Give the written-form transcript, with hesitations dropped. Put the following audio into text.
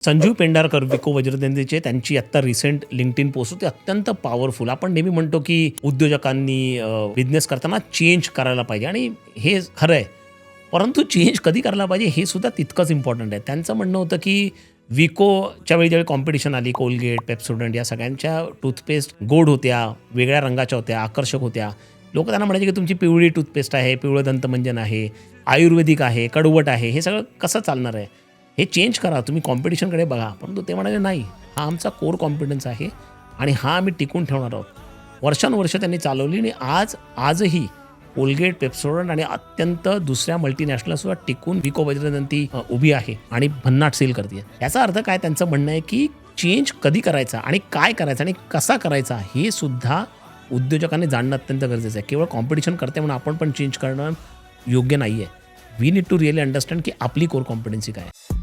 संजीव पेंढारकर, विको वज्रदंतीचे त्यांची आत्ता रिसेंट लिंक्डइन पोस्ट होती अत्यंत पॉवरफुल. आपण नेहमी म्हणतो की उद्योजकांनी बिझनेस करताना चेंज करायला पाहिजे आणि हे खरं आहे. परंतु चेंज कधी करायला पाहिजे हे सुद्धा तितकंच इम्पॉर्टंट आहे. त्यांचं म्हणणं होतं की विकोच्या वेळी ज्यावेळी कॉम्पिटिशन आली, कोलगेट, पेप्सोडंट या सगळ्यांच्या टूथपेस्ट गोड होत्या, वेगळ्या रंगाच्या होत्या, आकर्षक होत्या. लोक त्यांना म्हणायचे की तुमची पिवळी टूथपेस्ट आहे, पिवळं दंतमंजन आहे, आयुर्वेदिक आहे, कडवट आहे, हे सगळं कसं चालणार आहे? हे चेंज करा, तुम्ही कॉम्पिटिशनकडे बघा. परंतु ते म्हणाले नाही, हा आमचा कोर कॉम्पिटन्स आहे आणि हा आम्ही टिकून ठेवणार आहोत. वर्षानुवर्ष त्यांनी चालवली आणि आजही कोलगेट, पेप्सोडंट आणि अत्यंत दुसऱ्या मल्टीनॅशनलसुद्धा टिकून विको वज्रदंती उभी आहे आणि भन्नाट सेल करते. याचा अर्थ काय? त्यांचं म्हणणं आहे की चेंज कधी करायचा आणि काय करायचा आणि कसा करायचा हे सुद्धा उद्योजकांनी जाणणं अत्यंत गरजेचं आहे. केवळ कॉम्पिटिशन करते म्हणून आपण पण चेंज करणं योग्य नाही आहे. We need to really understand की आपली कोर कॉम्पिटन्सी काय आहे.